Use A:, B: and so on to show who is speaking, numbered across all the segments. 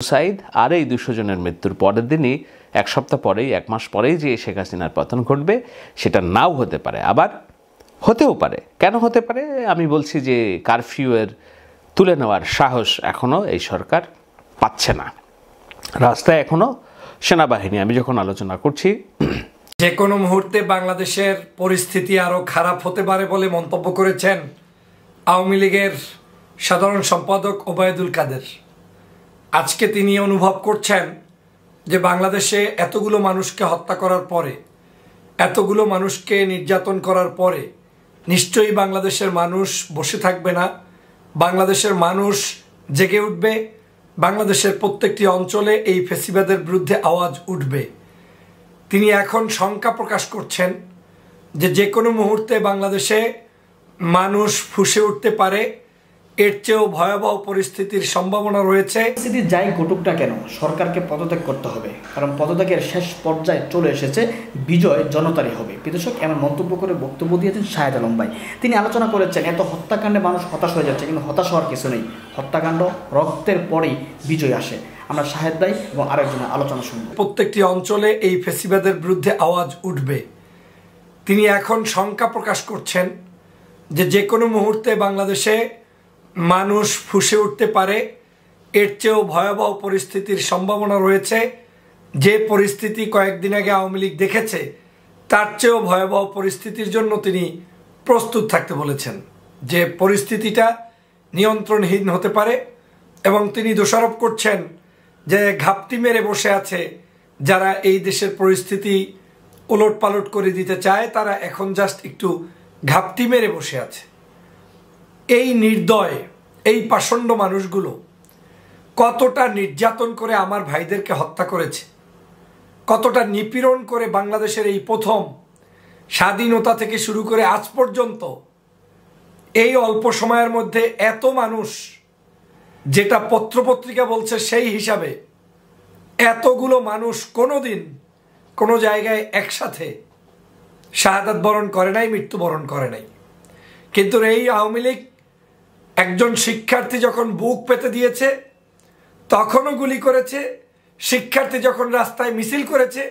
A: Suicide আর এই 200 জনের মৃত্যুর পরের দিনই এক সপ্তাহ পরেই এক মাস পরেই যে শেখ হাসিনার পতন ঘটবে সেটা নাও হতে পারে, আবার হতেও পারে। কেন হতে পারে? আমি বলছি যে কারফিউয়ের তুলে নেওয়ার সাহস এখনও এই সরকার পাচ্ছে না। রাস্তায় এখনও সেনাবাহিনী। আমি যখন আলোচনা করছি
B: যে কোনো মুহূর্তে বাংলাদেশের পরিস্থিতি আরও খারাপ হতে পারে বলে মন্তব্য করেছেন আওয়ামী লীগের সাধারণ সম্পাদক ওবায়দুল কাদের। আজকে তিনি অনুভব করছেন যে বাংলাদেশে এতগুলো মানুষকে হত্যা করার পরে, এতগুলো মানুষকে নির্যাতন করার পরে নিশ্চয়ই বাংলাদেশের মানুষ বসে থাকবে না। বাংলাদেশের মানুষ জেগে উঠবে। বাংলাদেশের প্রত্যেকটি অঞ্চলে এই ফ্যাসিবাদের বিরুদ্ধে আওয়াজ উঠবে। তিনি এখন শঙ্কা প্রকাশ করছেন যে কোনো মুহূর্তে বাংলাদেশে মানুষ ফুঁসে উঠতে পারে, এর চেয়েও ভয়াবহ পরিস্থিতির সম্ভাবনা রয়েছে।
C: পরিস্থিতি যাই ঘটুক না কেন সরকারকে পদত্যাগ করতে হবে, কারণ পদত্যাগের শেষ পর্যায়ে চলে এসেছে, বিজয় জনতারই হবে। বিদেশক এমন মন্তব্য করে বক্তব্য দিয়েছেন শাহেদ আলম ভাই। তিনি আলোচনা করেছেন এত হত্যাকাণ্ডে মানুষ হতাশ হয়ে যাচ্ছে, কিন্তু হতাশ হওয়ার কিছু নেই। হত্যাকাণ্ড রক্তের পরেই বিজয় আসে। আমরা শাহেদ ভাই এবং আরেকজনের আলোচনা শুনব।
B: প্রত্যেকটি অঞ্চলে এই ফ্যাসিবাদের বিরুদ্ধে আওয়াজ উঠবে। তিনি এখন শঙ্কা প্রকাশ করছেন যে কোনো মুহূর্তে বাংলাদেশে মানুষ ফুঁসে উঠতে পারে, এর চেয়েও ভয়াবহ পরিস্থিতির সম্ভাবনা রয়েছে। যে পরিস্থিতি কয়েকদিন আগে আওয়ামী লীগ দেখেছে তার চেয়েও ভয়াবহ পরিস্থিতির জন্য তিনি প্রস্তুত থাকতে বলেছেন, যে পরিস্থিতিটা নিয়ন্ত্রণহীন হতে পারে। এবং তিনি দোষারোপ করছেন যে ঘাপটি মেরে বসে আছে যারা এই দেশের পরিস্থিতি ওলটপালট করে দিতে চায়, তারা এখন জাস্ট একটু ঘাপটি মেরে বসে আছে। এই নির্দয়, এই পাষণ্ড মানুষগুলো কতটা নির্যাতন করে আমার ভাইদেরকে হত্যা করেছে, কতটা নিপীড়ন করে বাংলাদেশের এই প্রথম স্বাধীনতা থেকে শুরু করে আজ পর্যন্ত এই অল্প সময়ের মধ্যে এত মানুষ, যেটা পত্রপত্রিকা বলছে সেই হিসাবে এতগুলো মানুষ কোনোদিন কোনো জায়গায় একসাথে শাহাদাত বরণ করে নাই, মৃত্যুবরণ করে নাই। কিন্তু এই আওয়ামী লীগ একজন শিক্ষার্থী যখন বুক পেতে দিয়েছে তখনও গুলি করেছে, শিক্ষার্থী যখন রাস্তায় মিছিল করেছে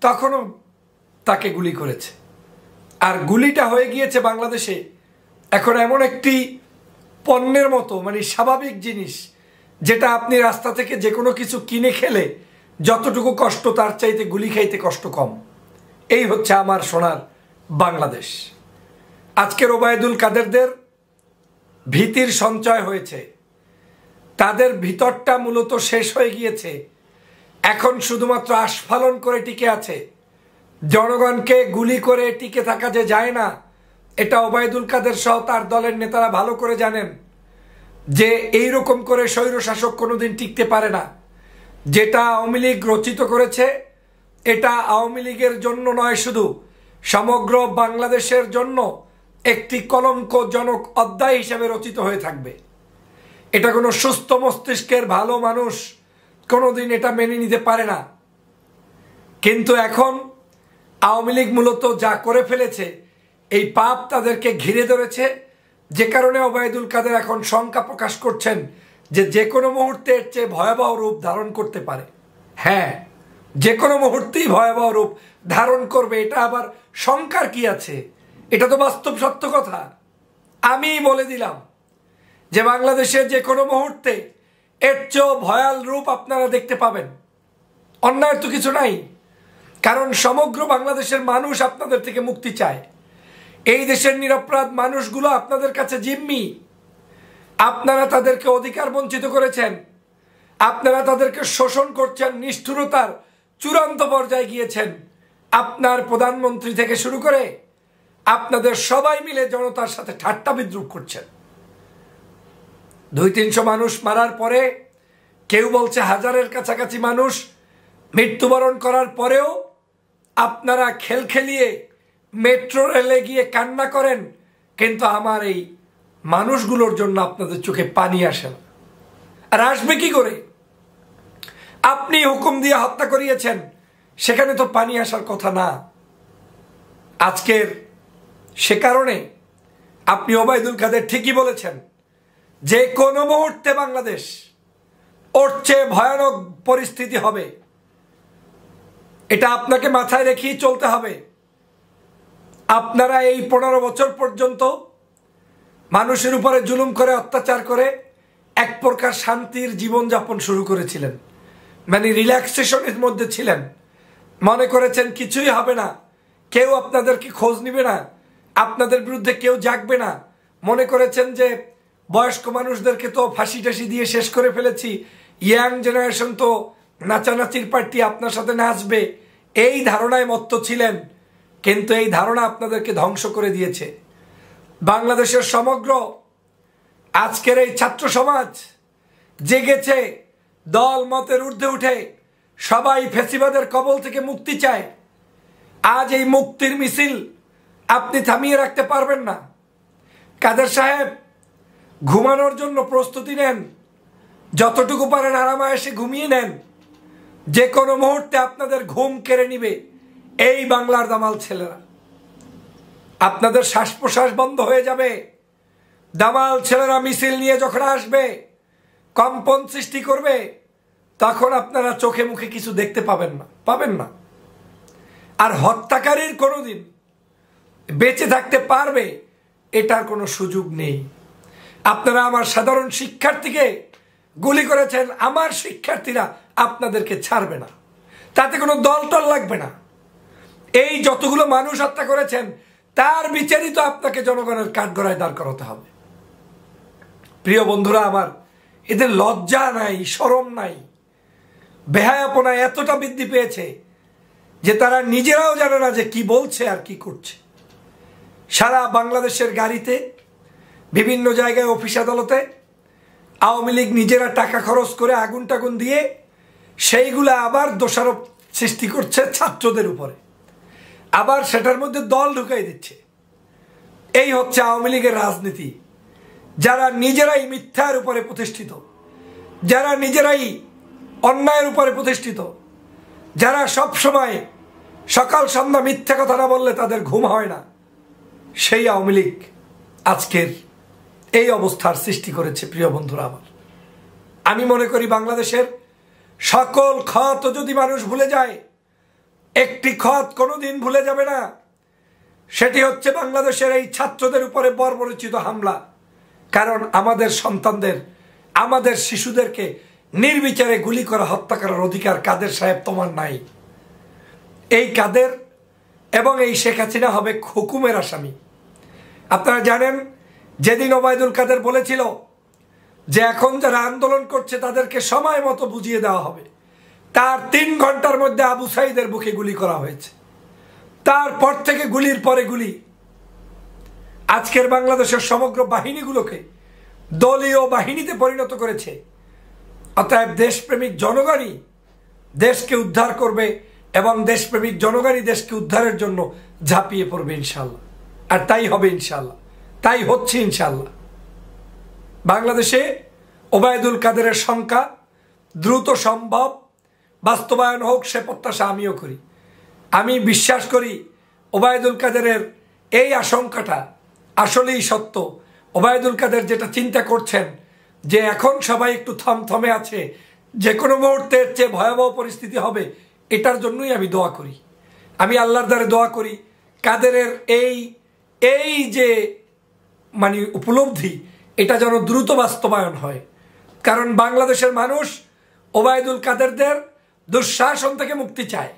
B: তখনও তাকে গুলি করেছে। আর গুলিটা হয়ে গিয়েছে বাংলাদেশে এখন এমন একটি পণ্যের মতো, মানে স্বাভাবিক জিনিস, যেটা আপনি রাস্তা থেকে যে কোনো কিছু কিনে খেলে যতটুকু কষ্ট তার চাইতে গুলি খাইতে কষ্ট কম। এই হচ্ছে আমার সোনার বাংলাদেশ। আজকের ওবায়দুল কাদেরদের ভীতির সঞ্চয় হয়েছে, তাদের ভিতরটা মূলত শেষ হয়ে গিয়েছে। এখন শুধুমাত্র আস্ফালন করে টিকে আছে। জনগণকে গুলি করে টিকে থাকা যে যায় না, এটা ওবায়দুল কাদের সহ তার দলের নেতারা ভালো করে জানেন যে এইরকম করে স্বৈরশাসক কোনোদিন টিকতে পারে না। যেটা আওয়ামী লীগ রচিত করেছে এটা আওয়ামী লীগের জন্য নয়, শুধু সমগ্র বাংলাদেশের জন্য একটি কলঙ্কজনক অধ্যায় হিসেবে রচিত হয়ে থাকবে। এটা কোনো সুস্থ মস্তিষ্কের ভালো মানুষ কোনোদিন এটা মেনে নিতে পারে না। কিন্তু এখন আওয়ামী লীগ মূলত যা করে ফেলেছে, এই পাপ তাদেরকে ঘিরে ধরেছে, যে কারণে ওবায়দুল কাদের এখন শঙ্কা প্রকাশ করছেন যে কোনো মুহূর্তে এর চেয়ে ভয়াবহ রূপ ধারণ করতে পারে। হ্যাঁ, যে কোনো মুহূর্তেই ভয়াবহ রূপ ধারণ করবে, এটা আবার শঙ্কার কি আছে? এটা তো বাস্তব সত্য কথা। আমি বলে দিলাম যে বাংলাদেশে যে কোনো মুহূর্তে এর চেয়েও ভয়াল রূপ আপনারা দেখতে পাবেন। অন্যায়ের তো কিছু নাই, কারণ সমগ্র বাংলাদেশের মানুষ আপনাদের থেকে মুক্তি চায়। এই দেশের নিরপরাধ মানুষগুলো আপনাদের কাছে জিম্মি। আপনারা তাদেরকে অধিকার বঞ্চিত করেছেন, আপনারা তাদেরকে শোষণ করছেন, নিষ্ঠুরতার চূড়ান্ত পর্যায়ে গিয়েছেন। আপনার প্রধানমন্ত্রী থেকে শুরু করে আপনাদের সবাই মিলে জনতার সাথে ঠাট্টা বিদ্রুপ করছেন। 200-300 মানুষ মারার পরে, কেউ বলছে হাজারের কাছাকাছি মানুষ মৃত্যুবরণ করার পরেও আপনারা খেলখেলিয়ে মেট্রো রেলে গিয়ে কান্না করেন, কিন্তু আমার এই মানুষগুলোর জন্য আপনাদের চোখে পানি আসে না। আর আসবে কি করে? আপনি হুকুম দিয়ে হত্যা করিয়েছেন, সেখানে তো পানি আসার কথা না। আজকের সে কারণে আপনি ওবায়দুল কাদের ঠিকই বলেছেন, যে কোনো মুহূর্তে বাংলাদেশ ওর চেয়ে ভয়ানক পরিস্থিতি হবে। এটা আপনাকে মাথায় রেখেই চলতে হবে। আপনারা এই 15 বছর পর্যন্ত মানুষের উপরে জুলুম করে, অত্যাচার করে এক প্রকার শান্তির জীবনযাপন শুরু করেছিলেন, মানে রিল্যাক্সেশনের মধ্যে ছিলেন। মনে করেছেন কিছুই হবে না, কেউ আপনাদেরকে খোঁজ নিবে না, আপনাদের বিরুদ্ধে কেউ জাগবে না। মনে করেছেন যে বয়স্ক মানুষদেরকে তো ফাঁসি টাসি দিয়ে শেষ করে ফেলেছি, ইয়াং জেনারেশন তো নাচানাচির পার্টি আপনার সাথে নাচবে, এই ধারণায় মত্ত ছিলেন। কিন্তু এই ধারণা আপনাদেরকে ধ্বংস করে দিয়েছে। বাংলাদেশের সমগ্র আজকের এই ছাত্র সমাজ জেগেছে, দল মতের ঊর্ধ্বে উঠে সবাই ফ্যাসিবাদের কবল থেকে মুক্তি চায়। আজ এই মুক্তির মিছিল আপনি থামিয়ে রাখতে পারবেন না। কাদের সাহেব, ঘুমানোর জন্য প্রস্তুতি নেন, যতটুকু পারেন আরামায়েশে ঘুমিয়ে নেন। যে কোনো মুহূর্তে আপনাদের ঘুম কেড়ে নিবে এই বাংলার দামাল ছেলেরা। আপনাদের শ্বাস প্রশ্বাস বন্ধ হয়ে যাবে। দামাল ছেলেরা মিছিল নিয়ে যখন আসবে, কম্পন সৃষ্টি করবে, তখন আপনারা চোখে মুখে কিছু দেখতে পাবেন না। আর হত্যাকারীর কোনোদিন বেঁচে থাকতে পারবে এটার কোনো সুযোগ নেই। আপনারা আমার সাধারণ শিক্ষার্থীকে গুলি করেছেন, আমার শিক্ষার্থীরা আপনাদেরকে ছাড়বে না, তাতে কোনো দলটল লাগবে না। এই যতগুলো মানুষ হত্যা করেছেন তার বিচারই তো আপনাকে জনগণের কাঠগড়ায় দাঁড় করাতে হবে। প্রিয় বন্ধুরা আমার, এদের লজ্জা নাই, শরম নাই, বেহায়াপনা এতটা বৃদ্ধি পেয়েছে যে তারা নিজেরাও জানে না যে কি বলছে আর কি করছে। সারা বাংলাদেশের গাড়িতে, বিভিন্ন জায়গায়, অফিস আদালতে আওয়ামী লীগ নিজেরা টাকা খরচ করে আগুন টাগুন দিয়ে সেইগুলা আবার দোষারোপ সৃষ্টি করছে ছাত্রদের উপরে, আবার সেটার মধ্যে দল ঢুকাই দিচ্ছে। এই হচ্ছে আওয়ামী লীগের রাজনীতি। যারা নিজেরাই মিথ্যার উপরে প্রতিষ্ঠিত, যারা নিজেরাই অন্যায়ের উপরে প্রতিষ্ঠিত, যারা সব সময় সকাল সন্ধ্যা মিথ্যা কথা না বললে তাদের ঘুম হয় না, সেই আওয়ামী লীগ আজকের এই অবস্থার সৃষ্টি করেছে। প্রিয় বন্ধুরা আমার, আমি মনে করি বাংলাদেশের সকল ক্ষত যদি মানুষ ভুলে যায়, একটি ক্ষত কোনোদিন ভুলে যাবে না, সেটি হচ্ছে বাংলাদেশের এই ছাত্রদের উপরে বর্বরচিত হামলা। কারণ আমাদের সন্তানদের, আমাদের শিশুদেরকে নির্বিচারে গুলি করা, হত্যা করার অধিকার কাদের সাহেব তোমার নাই। এই কাদের এবং এই শেখ হাসিনা হবে হুকুমের আসামি। আপনারা জানেন, যেদিন ওবায়দুল কাদের বলেছিল যে এখন যারা আন্দোলন করছে তাদেরকে সময় মতো বুঝিয়ে দেওয়া হবে, তার 3 ঘন্টার মধ্যে আবু সাইদের বুকে গুলি করা হয়েছে। তারপর থেকে গুলির পরে গুলি। আজকের বাংলাদেশের সমগ্র বাহিনীগুলোকে দলীয় বাহিনীতে পরিণত করেছে। অতএব দেশপ্রেমিক জনগণই দেশকে উদ্ধার করবে এবং দেশপ্রেমিক জনগণই দেশকে উদ্ধারের জন্য ঝাঁপিয়ে পড়বে ইনশাল্লাহ। আর তাই হবে ইনশাল্লাহ, তাই হচ্ছে ইনশাল্লাহ। বাংলাদেশে ওবায়দুল কাদেরের সংখ্যা দ্রুত সম্ভব বাস্তবায়ন হোক, সে প্রত্যাশা আমিও করি। আমি বিশ্বাস করি ওবায়দুল কাদেরের এই আশঙ্কাটা আসলেই সত্য। ওবায়দুল কাদের যেটা চিন্তা করছেন যে এখন সবাই একটু থমথমে আছে, যে কোনো মুহূর্তের চেয়ে ভয়াবহ পরিস্থিতি হবে, এটার জন্যই আমি দোয়া করি। আমি আল্লাহর দ্বারে দোয়া করি কাদেরের এই যে মানে উপলব্ধি, এটা যেন দ্রুত বাস্তবায়ন হয়। কারণ বাংলাদেশের মানুষ ওবায়দুল কাদেরদের দুঃশাসন থেকে মুক্তি চায়,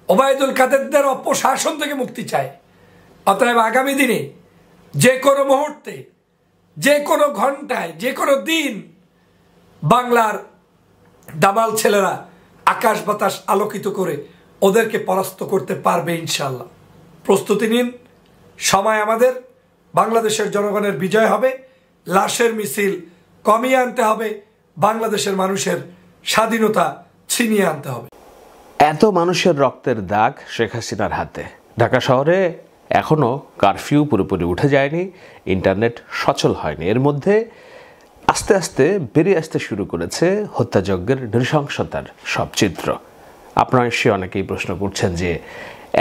B: ওবায়দুল কাদেরদের অপশাসন থেকে মুক্তি চায়। অতএব আগামী দিনে যে কোনো মুহূর্তে, যে কোনো ঘন্টায়, যে কোনো দিন বাংলার দামাল ছেলেরা আকাশ বাতাস আলোকিত করে ওদেরকে পরাস্ত করতে পারবে ইনশাল্লাহ। প্রস্তুতি নিন, সময় আমাদের। বাংলাদেশের জনগণের বিজয় হবে। লাশের মিছিল কমিয়ে আনতে হবে, বাংলাদেশের মানুষের স্বাধীনতা ছিনিয়ে আনতে হবে।
A: এত মানুষের রক্তের দাগ শেখ হাসিনার হাতে। ঢাকা শহরে এখনও কারফিউ পুরোপুরি উঠে যায়নি, ইন্টারনেট সচল হয়নি। এর মধ্যে আস্তে আস্তে বেরিয়ে আসতে শুরু করেছে হত্যাযজ্ঞের নৃশংসতার সব চিত্র। আপনারা সে অনেকেই প্রশ্ন করছেন যে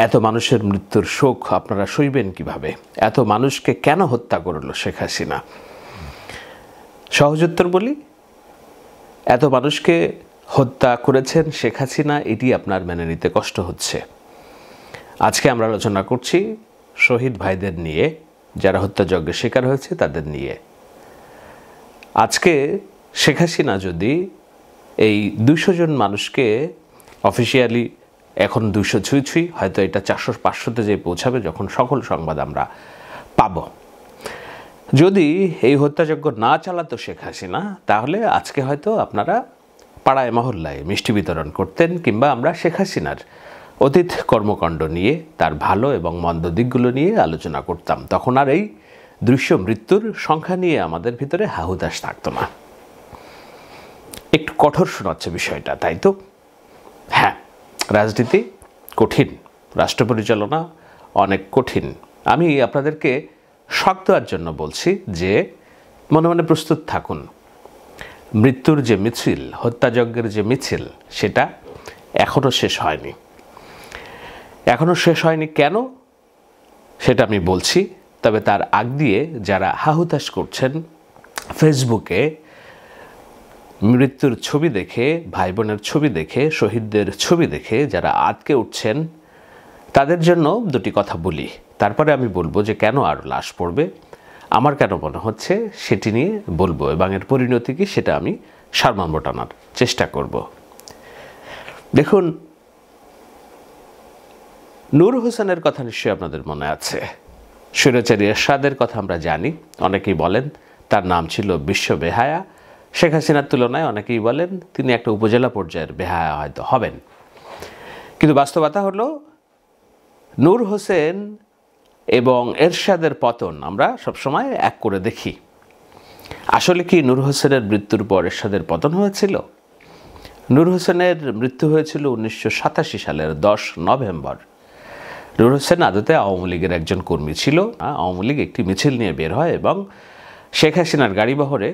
A: এত মানুষের মৃত্যুর শোক আপনারা সইবেন কিভাবে? এত মানুষকে কেন হত্যা করল শেখ হাসিনা? সহজ উত্তর বলি, এত মানুষকে হত্যা করেছেন শেখ হাসিনা, এটি আপনার মেনে নিতে কষ্ট হচ্ছে। আজকে আমরা আলোচনা করছি শহীদ ভাইদের নিয়ে, যারা হত্যাযজ্ঞের শিকার হয়েছে তাদের নিয়ে। আজকে শেখ হাসিনা যদি এই 200 জন মানুষকে অফিসিয়ালি, এখন 200 ছুঁই, হয়তো এটা 400-500-তে যে পৌঁছাবে যখন সকল সংবাদ আমরা পাব, যদি এই হত্যাযজ্ঞ না চালাতো শেখ হাসিনা, তাহলে আজকে হয়তো আপনারা পাড়ায় মহল্লায় মিষ্টি বিতরণ করতেন, কিংবা আমরা শেখ হাসিনার অতীত কর্মকাণ্ড নিয়ে, তার ভালো এবং মন্দ দিকগুলো নিয়ে আলোচনা করতাম। তখন আর এই দৃশ্য মৃত্যুর সংখ্যা নিয়ে আমাদের ভিতরে হাহুতাশ থাকতো না। একটু কঠোর শোনাচ্ছে বিষয়টা, তাই তো? হ্যাঁ, রাজনীতি কঠিন, রাষ্ট্র পরিচালনা অনেক কঠিন। আমি আপনাদেরকে শক দেওয়ার জন্য বলছি যে মনে মনে প্রস্তুত থাকুন। মৃত্যুর যে মিছিল, হত্যাযজ্ঞের যে মিছিল, সেটা এখনও শেষ হয়নি। এখনও শেষ হয়নি কেন সেটা আমি বলছি। তবে তার আগ দিয়ে যারা হাহুতাশ করছেন ফেসবুকে মৃত্যুর ছবি দেখে, ভাই বোনের ছবি দেখে, শহীদদের ছবি দেখে যারা আটকে উঠছেন, তাদের জন্য দুটি কথা বলি। তারপরে আমি বলবো যে কেন আরও লাশ পড়বে, আমার কেন মনে হচ্ছে সেটি নিয়ে বলবো, এবং এর পরিণতি কি সেটা আমি সারমর্ম টানার চেষ্টা করব। দেখুন, নূর হোসেনের কথা নিশ্চয়ই আপনাদের মনে আছে। স্বৈরাচারী এরশাদের কথা আমরা জানি। অনেকেই বলেন তার নাম ছিল বিশ্ব বেহায়া। শেখ হাসিনার তুলনায় অনেকেই বলেন তিনি একটা উপজেলা পর্যায়ের বেহায়া হয়তো হবেন। কিন্তু বাস্তবতা হলো নূর হোসেন এবং এরশাদের পতন আমরা সবসময় এক করে দেখি। আসলে কি নূর হোসেনের মৃত্যুর পর এরশাদের পতন হয়েছিল? নূর হোসেনের মৃত্যু হয়েছিল 1987 সালের 10 নভেম্বর। নূর হোসেন আদতে আওয়ামী লীগের একজন কর্মী ছিল। আওয়ামী লীগ একটি মিছিল নিয়ে বের হয় এবং শেখ হাসিনার গাড়িবহরে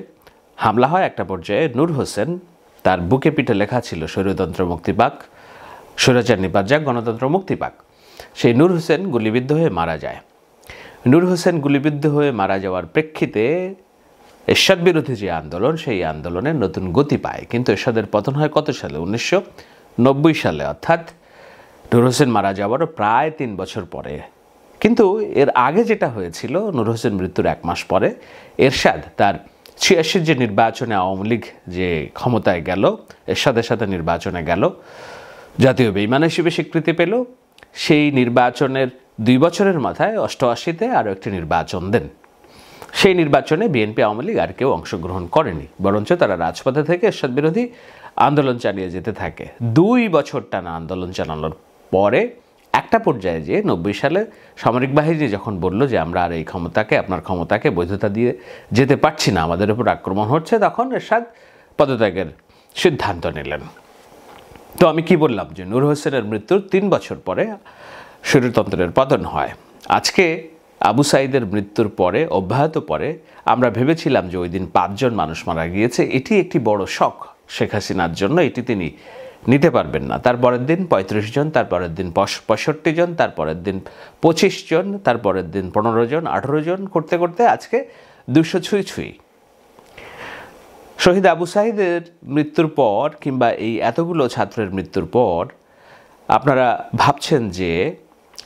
A: হামলা হয়। একটা পর্যায়ে নূর হোসেন, তার বুকে পিঠে লেখা ছিল স্বৈরতন্ত্র মুক্তি পাক, স্বৈরাচার নিপাত যাক, গণতন্ত্র মুক্তি পাক। সেই নূর হোসেন গুলিবিদ্ধ হয়ে মারা যায়। নূর হোসেন গুলিবিদ্ধ হয়ে মারা যাওয়ার প্রেক্ষিতে এরশাদ বিরোধী যে আন্দোলন, সেই আন্দোলনে নতুন গতি পায়। কিন্তু এরশাদের পতন হয় কত সালে? 1990 সালে, অর্থাৎ নূর হোসেন মারা যাওয়ারও প্রায় 3 বছর পরে। কিন্তু এর আগে যেটা হয়েছিল, নূর হোসেন মৃত্যুর 1 মাস পরে এরশাদ তার 86 যে নির্বাচনে আওয়ামী লীগ যে ক্ষমতায় গেল, এরশাদের সাথে নির্বাচনে গেল, জাতীয় বেঈমান হিসেবে স্বীকৃতি পেল। সেই নির্বাচনের 2 বছরের মাথায় 88-তে আরও একটি নির্বাচন দেন। সেই নির্বাচনে বিএনপি, আওয়ামী লীগ আর কেউ অংশগ্রহণ করেনি, বরঞ্চ তারা রাজপথে থেকে এরশাদ বিরোধী আন্দোলন চালিয়ে যেতে থাকে। 2 বছর টানা আন্দোলন চালানোর পরে একটা পর্যায়ে যে 90 সালে সামরিক বাহিনী যখন বলল যে আমরা আর এই ক্ষমতাকে, আপনার ক্ষমতাকে বৈধতা দিয়ে যেতে পারছি না, আমাদের উপর আক্রমণ হচ্ছে, তখন এরশাদ পদত্যাগের সিদ্ধান্ত নিলেন। তো আমি কি বললাম যে নূর হোসেনের মৃত্যুর 3 বছর পরে স্বৈরতন্ত্রের পতন হয়। আজকে আবু সাঈদের মৃত্যুর পরে, অব্যাহত পরে, আমরা ভেবেছিলাম যে ওই দিন 5 জন মানুষ মারা গিয়েছে। এটি একটি বড় শক শেখ হাসিনার জন্য, এটি তিনি নিতে পারবেন না। তারপরের দিন 35 জন, তারপরের দিন 65 জন, তারপরের দিন 25 জন, তারপরের দিন 15 জন, 18 জন করতে করতে আজকে 200 ছুঁই। শহীদ আবু সাঈদের মৃত্যুর পর, কিংবা এই এতগুলো ছাত্রের মৃত্যুর পর আপনারা ভাবছেন যে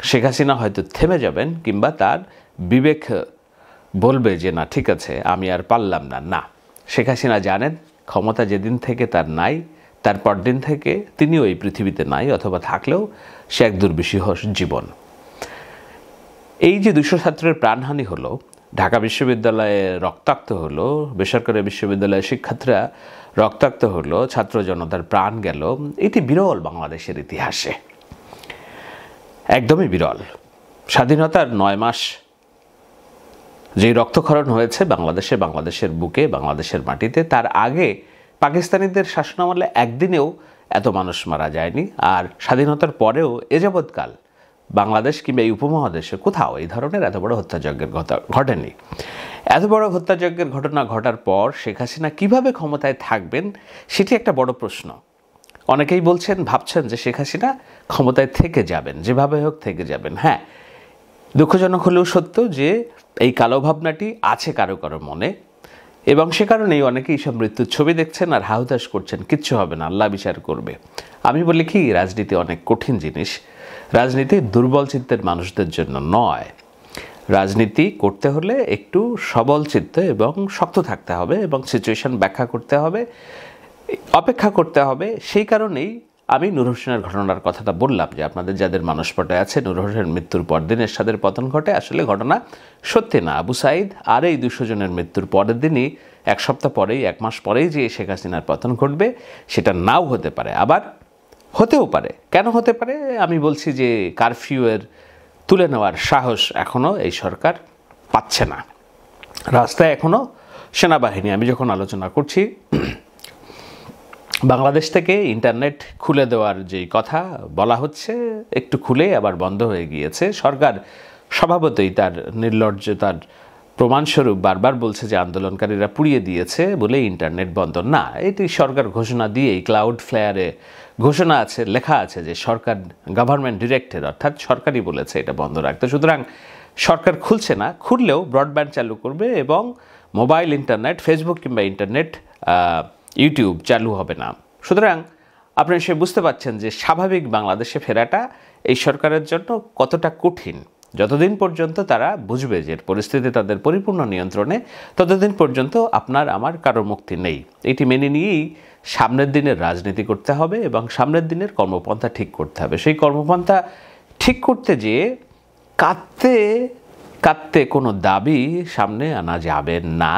A: শেখ হাসিনা হয়তো থেমে যাবেন, কিংবা তার বিবেক বলবে যে না ঠিক আছে আমি আর পারলাম না। না, শেখ হাসিনা জানেন ক্ষমতা যেদিন থেকে তার নাই, তারপর দিন থেকে তিনিও এই পৃথিবীতে নাই, অথবা থাকলেও সে এক দুর্বিষহ জীবন। এই যে 200 ছাত্রের প্রাণহানি হলো, ঢাকা বিশ্ববিদ্যালয়ে রক্তাক্ত হলো, বেসরকারি বিশ্ববিদ্যালয়ের শিক্ষার্থীরা রক্তাক্ত হলো, ছাত্র জনতার প্রাণ গেল, এটি বিরল বাংলাদেশের ইতিহাসে, একদমই বিরল। স্বাধীনতার 9 মাস যেই রক্তক্ষরণ হয়েছে বাংলাদেশের বুকে, বাংলাদেশের মাটিতে, তার আগে পাকিস্তানিদের শাসনামলে একদিনেও এত মানুষ মারা যায়নি। আর স্বাধীনতার পরেও এ যাবৎকাল বাংলাদেশ কিংবা এই উপমহাদেশে কোথাও এই ধরনের এত বড় হত্যাযজ্ঞের ঘটেনি। এত বড় হত্যাযজ্ঞের ঘটনা ঘটার পর শেখ হাসিনা কীভাবে ক্ষমতায় থাকবেন সেটি একটা বড় প্রশ্ন। অনেকেই ভাবছেন যে শেখ হাসিনা ক্ষমতায় থেকে যাবেন, যেভাবে হোক থেকে যাবেন। হ্যাঁ, দুঃখজনক হলেও সত্য যে এই কালো ভাবনাটি আছে কারো কারো মনে, এবং সে কারণেই অনেকেই সব মৃত্যুর ছবি দেখছেন আর হাহুতাশ করছেন, কিচ্ছু হবে না, আল্লাহ বিচার করবে। আমি বলি কি, রাজনীতি অনেক কঠিন জিনিস। রাজনীতি দুর্বল চিত্তের মানুষদের জন্য নয়। রাজনীতি করতে হলে একটু সবল চিত্তে এবং শক্ত থাকতে হবে এবং সিচুয়েশন ব্যাখ্যা করতে হবে, অপেক্ষা করতে হবে। সেই কারণেই আমি নূর হোসেনের ঘটনার কথাটা বললাম যে আপনাদের যাদের মানসপটে আছে, নূর হোসেনের মৃত্যুর পরদিন এরশাদের পতন ঘটে, আসলে ঘটনা সত্যি না। আবু সাঈদ আর এই 200 জনের মৃত্যুর পরের দিনই, এক সপ্তাহ পরেই, এক মাস পরেই যে শেখ হাসিনার পতন ঘটবে সেটা নাও হতে পারে, আবার হতেও পারে। কেন হতে পারে? আমি বলছি যে কারফিউয়ের তুলে নেওয়ার সাহস এখনও এই সরকার পাচ্ছে না। রাস্তায় এখনও সেনাবাহিনী, আমি যখন আলোচনা করছি বাংলাদেশ থেকে ইন্টারনেট খুলে দেওয়ার যেই কথা বলা হচ্ছে, একটু খুলে আবার বন্ধ হয়ে গিয়েছে। সরকার স্বভাবতই তার নির্লজ্জতার প্রমাণস্বরূপ বারবার বলছে যে আন্দোলনকারীরা পুড়িয়ে দিয়েছে বলে ইন্টারনেট বন্ধ না। এটি সরকার ঘোষণা দিয়েই ক্লাউড ফ্লেয়ারে ঘোষণা আছে, লেখা আছে যে সরকার গভর্নমেন্ট ডিরেক্টেড, অর্থাৎ সরকারই বলেছে এটা বন্ধ রাখতে। সুতরাং সরকার খুলছে না, খুললেও ব্রডব্যান্ড চালু করবে এবং মোবাইল ইন্টারনেট, ফেসবুক কিংবা ইন্টারনেট, ইউটিউব চালু হবে না। সুতরাং আপনি সে বুঝতে পারছেন যে স্বাভাবিক বাংলাদেশে ফেরাটা এই সরকারের জন্য কতটা কঠিন। যতদিন পর্যন্ত তারা বুঝবে যে পরিস্থিতি তাদের পরিপূর্ণ নিয়ন্ত্রণে, ততদিন পর্যন্ত আপনার আমার কারো মুক্তি নেই। এটি মেনে নিয়েই সামনের দিনের রাজনীতি করতে হবে এবং সামনের দিনের কর্মপন্থা ঠিক করতে হবে। সেই কর্মপন্থা ঠিক করতে যেয়ে কাঁদতে কাঁদতে কোনো দাবি সামনে আনা যাবে না,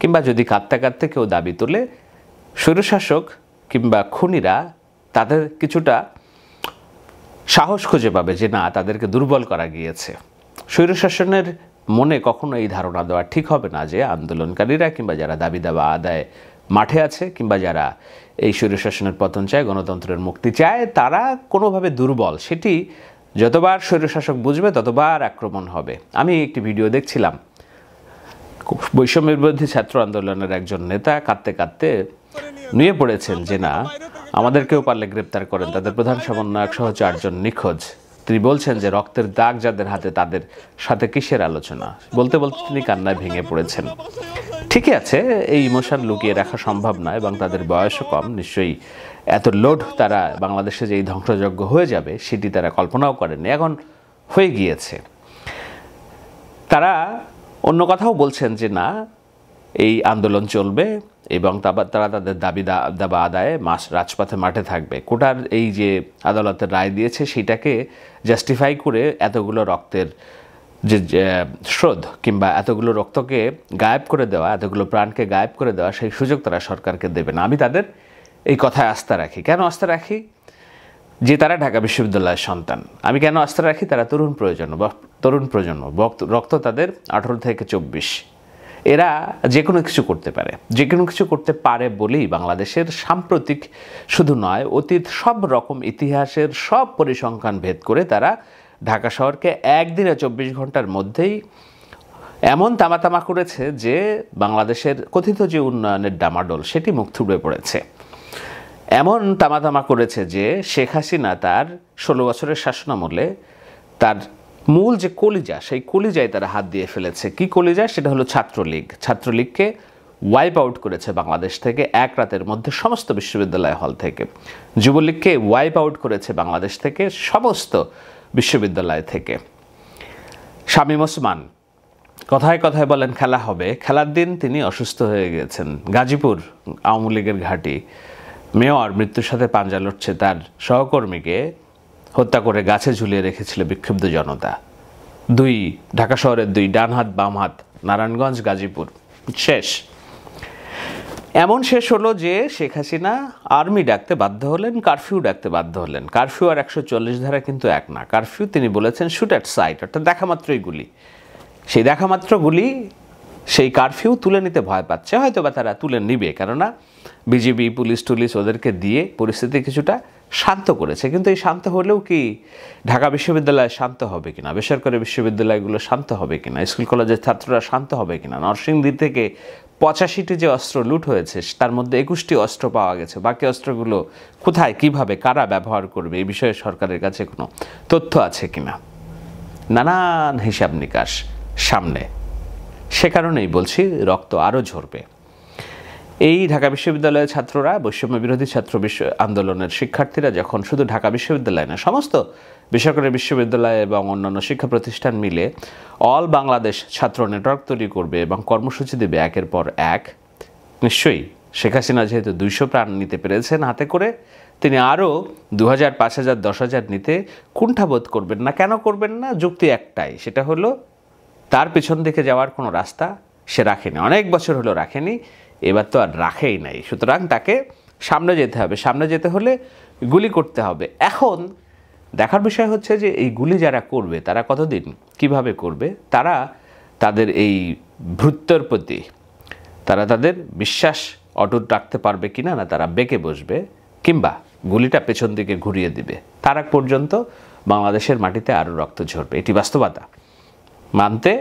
A: কিংবা যদি কাঁদতে কাঁদতে কেউ দাবি তোলে, স্বৈরশাসক কিংবা খুনিরা তাদের কিছুটা সাহস খুঁজে পাবে যে না, তাদেরকে দুর্বল করা গিয়েছে। স্বৈরশাসনের মনে কখনো এই ধারণা দেওয়া ঠিক হবে না যে আন্দোলনকারীরা কিংবা যারা দাবি দাবা আদায় মাঠে আছে কিংবা যারা এই স্বৈরশাসনের পতন চায়, গণতন্ত্রের মুক্তি চায়, তারা কোনোভাবে দুর্বল। সেটি যতবার স্বৈরশাসক বুঝবে ততবার আক্রমণ হবে। আমি একটি ভিডিও দেখছিলাম, বৈষম্য বিরোধী ছাত্র আন্দোলনের একজন নেতা কাঁদতে কাঁদতে নুয়ে পড়েছেন যে না, আমাদেরকেও পারলে গ্রেপ্তার করেন, তাদের প্রধান সমন্বয়ক সহ 4 জন নিখোঁজ। তিনি বলছেন যে রক্তের দাগ যাদের হাতে তাদের সাথে কিসের আলোচনা, বলতে বলতে তিনি কান্নায় ভেঙে পড়েছেন। ঠিকই আছে, এই ইমোশন লুকিয়ে রাখা সম্ভব নয় এবং তাদের বয়সও কম। নিশ্চয়ই এত লোড তারা বাংলাদেশে যে এই ধ্বংসযজ্ঞ হয়ে যাবে সেটি তারা কল্পনাও করেননি, এখন হয়ে গিয়েছে। তারা অন্য কথাও বলছেন যে না, এই আন্দোলন চলবে এবং তারা তাদের দাবি দাবা আদায়ে রাজপথে মাঠে থাকবে। কোটার এই যে আদালতের রায় দিয়েছে সেটাকে জাস্টিফাই করে এতগুলো রক্তের যে স্রোত কিংবা এতগুলো রক্তকে গায়েব করে দেওয়া, এতগুলো প্রাণকে গায়েব করে দেওয়া, সেই সুযোগ তারা সরকারকে দেবে না। আমি তাদের এই কথায় আস্থা রাখি। কেন আস্থা রাখি? যে তারা ঢাকা বিশ্ববিদ্যালয়ের সন্তান। আমি কেন আস্থা রাখি? তারা তরুণ প্রজন্ম, রক্ত তাদের 18 থেকে 24। এরা যে কোনো কিছু করতে পারে, যে কোনো কিছু করতে পারে বলেই বাংলাদেশের সাম্প্রতিক শুধু নয়, অতীত সব রকম ইতিহাসের সব পরিসংখ্যান ভেদ করে তারা ঢাকা শহরকে একদিনে 24 ঘন্টার মধ্যেই এমন তামাতামা করেছে যে বাংলাদেশের কথিত যে উন্নয়নের ডামাডোল সেটি মুখ থুবড়ে পড়েছে। এমন তামাতামা করেছে যে শেখ হাসিনা তার 16 বছরের শাসনামলে তার মূল যে কলিজা, সেই কলিজায় তারা হাত দিয়ে ফেলেছে। কি কলিজা? সেটা হলো ছাত্রলীগ। ছাত্রলীগকে ওয়াইপ আউট করেছে বাংলাদেশ থেকে এক রাতের মধ্যে, সমস্ত বিশ্ববিদ্যালয় হল থেকে। যুবলীগকে ওয়াইপ আউট করেছে বাংলাদেশ থেকে, সমস্ত বিশ্ববিদ্যালয় থেকে। শামীম ওসমান কথায় কথায় বলেন খেলা হবে, খেলার দিন তিনি অসুস্থ হয়ে গেছেন। গাজীপুর আওয়ামী লীগের ঘাঁটি, মেয়র মৃত্যুর সাথে পাঞ্জা লড়ছে, তার সহকর্মীকে হত্যা করে গাছে ঝুলিয়ে রেখেছিল বিক্ষুব্ধ জনতা। ঢাকা শহরের 2 ডান হাত বাম হাত, নারায়ণগঞ্জ গাজীপুর, শেষ। এমন শেষ হলো যে শেখ হাসিনা আর্মি ডাকতে বাধ্য হলেন, কারফিউ ডাকতে বাধ্য হলেন। কারফিউ আর 140 ধারা কিন্তু এক না। কারফিউ তিনি বলেছেন শুট অ্যাট সাইট, অর্থাৎ দেখা মাত্রই গুলি। সেই দেখা মাত্র গুলি, সেই কারফিউ তুলে নিতে ভয় পাচ্ছে, হয়তো বা তারা তুলে নিবে, কেননা বিজিবি পুলিশ ওদেরকে দিয়ে পরিস্থিতি কিছুটা শান্ত করেছে। কিন্তু এই শান্ত হলেও কি ঢাকা বিশ্ববিদ্যালয় শান্ত হবে কিনা, বেসরকারি বিশ্ববিদ্যালয়গুলো শান্ত হবে কিনা, স্কুল কলেজের ছাত্ররা শান্ত হবে কিনা? নরসিংদী থেকে 85টি যে অস্ত্র লুট হয়েছে তার মধ্যে 21টি অস্ত্র পাওয়া গেছে। বাকি অস্ত্রগুলো কোথায়, কিভাবে, কারা ব্যবহার করবে, এই বিষয়ে সরকারের কাছে কোনো তথ্য আছে কিনা? নানান হিসাব নিকাশ সামনে। সে কারণেই বলছি রক্ত আরও ঝরবে। এই ঢাকা বিশ্ববিদ্যালয়ের ছাত্ররা, বৈষম্য বিরোধী ছাত্র আন্দোলনের শিক্ষার্থীরা যখন শুধু ঢাকা বিশ্ববিদ্যালয় না, সমস্ত বেসরকারি বিশ্ববিদ্যালয় এবং অন্যান্য শিক্ষা প্রতিষ্ঠান মিলে অল বাংলাদেশ ছাত্র নেটওয়ার্ক তৈরি করবে এবং কর্মসূচি দেবে একের পর এক, নিশ্চয়ই শেখ হাসিনা যেহেতু 200 প্রাণ নিতে পেরেছেন হাতে করে, তিনি আরও 2000, 5000, 10,000 নিতে কুণ্ঠাবোধ করবেন না। কেন করবেন না? যুক্তি একটাই, সেটা হলো তার পিছন দিকে যাওয়ার কোনো রাস্তা সে রাখেনি, অনেক বছর হলো রাখেনি, এবার তো আর রাখেই নাই। সুতরাং তাকে সামনে যেতে হবে, সামনে যেতে হলে গুলি করতে হবে। এখন দেখার বিষয় হচ্ছে যে এই গুলি যারা করবে তারা কতদিন কিভাবে করবে, তারা তাদের এই ভৃত্যর প্রতি তারা তাদের বিশ্বাস অটুট রাখতে পারবে কিনা, না তারা বেঁকে বসবে কিংবা গুলিটা পেছন দিকে ঘুরিয়ে দিবে। তার আগ পর্যন্ত বাংলাদেশের মাটিতে আরও রক্ত ঝরবে, এটি বাস্তবতা। মানতে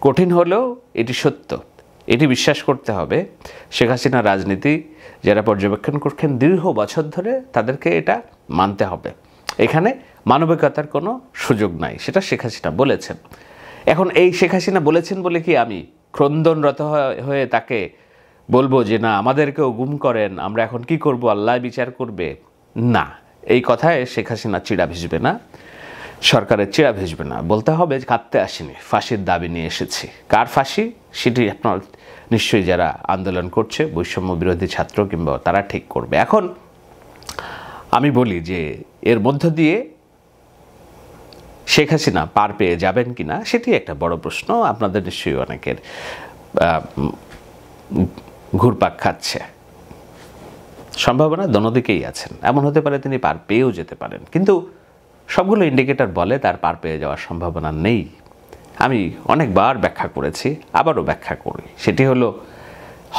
A: কঠিন হলেও এটি সত্য, এটি বিশ্বাস করতে হবে। শেখ হাসিনার রাজনীতি যারা পর্যবেক্ষণ করছেন দীর্ঘ বছর ধরে, তাদেরকে এটা মানতে হবে। এখানে মানবিকতার কোনো সুযোগ নাই, সেটা শেখ হাসিনা বলেছেন। এখন এই শেখ হাসিনা বলেছেন বলে কি আমি ক্রন্দনরত হয়ে তাকে বলবো যে না আমাদেরকেও গুম করেন, আমরা এখন কি করব, আল্লাহ বিচার করবে? না, এই কথায় শেখ হাসিনা চিড়া ভিজবে না, সরকারের চিড়া ভিজবে না। বলতে হবে কাঁদতে আসেনি, ফাঁসির দাবি নিয়ে এসেছি। কার ফাঁসি সেটি আপনার নিশ্চয়ই যারা আন্দোলন করছে, বৈষম্য বিরোধী ছাত্র কিংবা তারা ঠিক করবে। এখন আমি বলি যে এর মধ্য দিয়ে শেখ হাসিনা পার পেয়ে যাবেন কিনা সেটি একটা বড় প্রশ্ন। আপনাদের নিশ্চয়ই অনেকের ঘুরপাক খাচ্ছে। সম্ভাবনা দোনোদিকেই আছেন, এমন হতে পারে তিনি পার পেয়েও যেতে পারেন, কিন্তু সবগুলো ইন্ডিকেটর বলে তার পার পেয়ে যাওয়ার সম্ভাবনা নেই। আমি অনেকবার ব্যাখ্যা করেছি, আবারও ব্যাখ্যা করি, সেটি হলো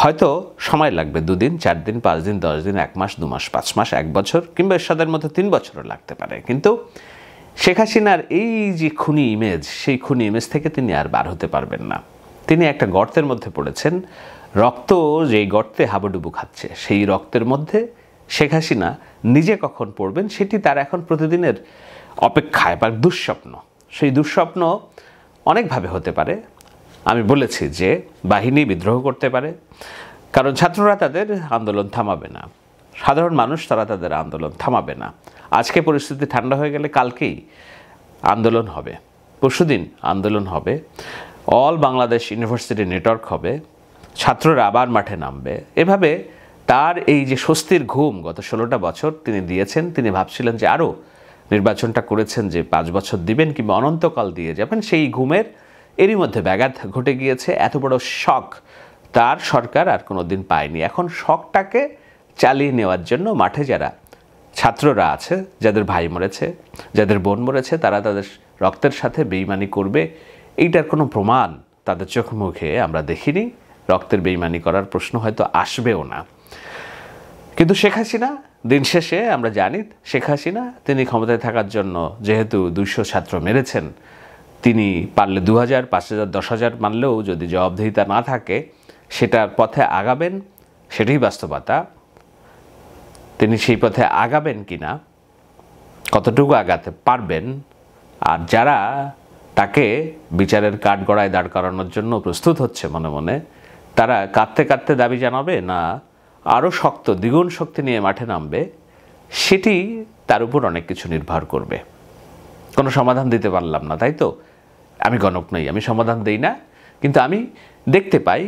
A: হয়তো সময় লাগবে 2 দিন, 4 দিন, 5 দিন, 10 দিন, 1 মাস, 2 মাস, 5 মাস, 1 বছর কিংবা এরশাদের মতো 3 বছরও লাগতে পারে, কিন্তু শেখ হাসিনার এই যে খুনি ইমেজ, সেই খুনি ইমেজ থেকে তিনি আর বার হতে পারবেন না। তিনি একটা গর্তের মধ্যে পড়েছেন, রক্ত যেই গর্তে হাবুডুবু খাচ্ছে, সেই রক্তের মধ্যে শেখ হাসিনা নিজে কখন পড়বেন সেটি তার এখন প্রতিদিনের অপেক্ষায় বা দুঃস্বপ্ন। সেই দুঃস্বপ্ন অনেকভাবে হতে পারে। আমি বলেছি যে বাহিনী বিদ্রোহ করতে পারে, কারণ ছাত্ররা তাদের আন্দোলন থামাবে না, সাধারণ মানুষ তারা তাদের আন্দোলন থামাবে না। আজকে পরিস্থিতি ঠান্ডা হয়ে গেলে কালকেই আন্দোলন হবে, পরশুদিন আন্দোলন হবে, অল বাংলাদেশ ইউনিভার্সিটি নেটওয়ার্ক হবে, ছাত্ররা আবার মাঠে নামবে। এভাবে তার এই যে স্বস্তির ঘুম গত 16টা বছর তিনি দিয়েছেন, তিনি ভাবছিলেন যে আরও নির্বাচনটা করেছেন যে 5 বছর দিবেন কিংবা অনন্তকাল দিয়ে যাবেন, সেই ঘুমের এরই মধ্যে ব্যাঘাত ঘটে গিয়েছে। এত বড় শক তার সরকার আর কোনো দিন পায়নি। এখন শকটাকে চালিয়ে নেওয়ার জন্য মাঠে যারা ছাত্ররা আছে, যাদের ভাই মরেছে, যাদের বোন মরেছে, তারা তাদের রক্তের সাথে বেইমানি করবে, এইটার কোনো প্রমাণ তাদের চোখ মুখে আমরা দেখিনি। রক্তের বেইমানি করার প্রশ্ন হয়তো আসবেও না। কিন্তু শেখ হাসিনা, দিন শেষে আমরা জানি শেখ হাসিনা তিনি ক্ষমতায় থাকার জন্য যেহেতু 200 ছাত্র মেরেছেন, তিনি পারলে 2000, 5000, 10,000 মানলেও যদি জবাবদিহিতা না থাকে সেটার পথে আগাবেন, সেটাই বাস্তবতা। তিনি সেই পথে আগাবেন কিনা, কতটুকু আগাতে পারবেন, আর যারা তাকে বিচারের কাঠগড়ায় দাঁড় করানোর জন্য প্রস্তুত হচ্ছে মনে মনে, তারা কাঁদতে কাঁদতে দাবি জানাবে না আরও শক্ত দ্বিগুণ শক্তি নিয়ে মাঠে নামবে, সেটি তার উপর অনেক কিছু নির্ভর করবে। কোনো সমাধান দিতে পারলাম না, তাই তো? আমি গণক নই, আমি সমাধান দেই না, কিন্তু আমি দেখতে পাই।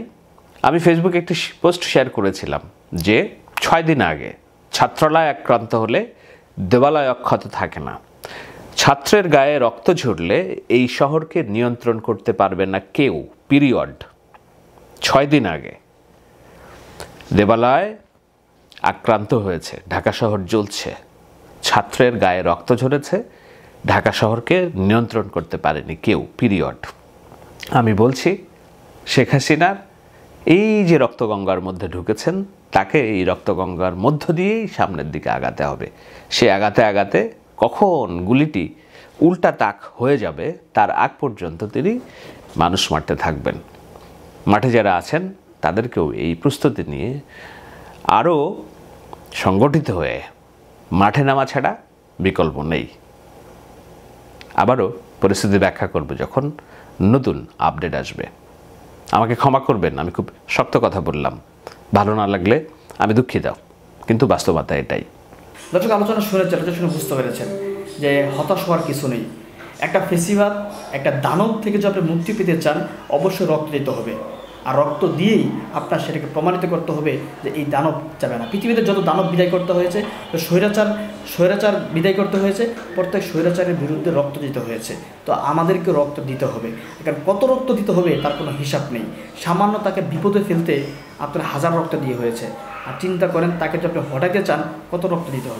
A: আমি ফেসবুকে একটি পোস্ট শেয়ার করেছিলাম যে 6 দিন আগে ছাত্রালয় আক্রান্ত হলে দেবালয় অক্ষত থাকে না। ছাত্রের গায়ে রক্ত ঝরলে এই শহরকে নিয়ন্ত্রণ করতে পারবে না কেউ, পিরিয়ড। 6 দিন আগে দেবালয় আক্রান্ত হয়েছে, ঢাকা শহর জ্বলছে, ছাত্রের গায়ে রক্ত ঝরেছে, ঢাকা শহরকে নিয়ন্ত্রণ করতে পারেনি কেউ, পিরিয়ড। আমি বলছি শেখ হাসিনার এই যে রক্তগঙ্গার মধ্যে ঢুকেছেন, তাকে এই রক্তগঙ্গার মধ্য দিয়েই সামনের দিকে আগাতে হবে। সে আগাতে আগাতে কখন গুলিটি উল্টা তাক হয়ে যাবে তার আগ পর্যন্ত তিনি মানুষ মারতে থাকবেন। মাঠে যারা আছেন তাদেরকেও এই প্রস্তুতি নিয়ে আরও সংগঠিত হয়ে মাঠে নামা ছাড়া বিকল্প নেই। আবারও পরিস্থিতি ব্যাখ্যা করব যখন নতুন আপডেট আসবে। আমাকে ক্ষমা করবেন, আমি খুব শক্ত কথা বললাম, ভালো না লাগলে আমি দুঃখিত, কিন্তু বাস্তবতা এটাই।
C: দর্শক, আলোচনা শুনেছেন, শুনে বুঝতে পেরেছেন যে হতাশ হওয়ার কিছু নেই। একটা ফেসিবাদ, একটা দানব থেকে যদি আপনি মুক্তি পেতে চান, অবশ্যই রক্ত দিতে হবে। আর রক্ত দিয়েই আপনার সেটাকে প্রমাণিত করতে হবে যে এই দানব যাবে না। পৃথিবীতে যত দানব বিদায় করতে হয়েছে, স্বৈরাচার বিদায় করতে হয়েছে, প্রত্যেক স্বৈরাচারের বিরুদ্ধে রক্ত দিতে হয়েছে। তো আমাদেরকে রক্ত দিতে হবে, কারণ কত রক্ত দিতে হবে তার কোনো হিসাব নেই। সামান্য তাকে বিপদে ফেলতে আপনার 1000 রক্ত দিয়ে হয়েছে। আর চিন্তা করেন তাকে যদি আপনি হটাইতে চান, কত রক্ত দিতে হবে।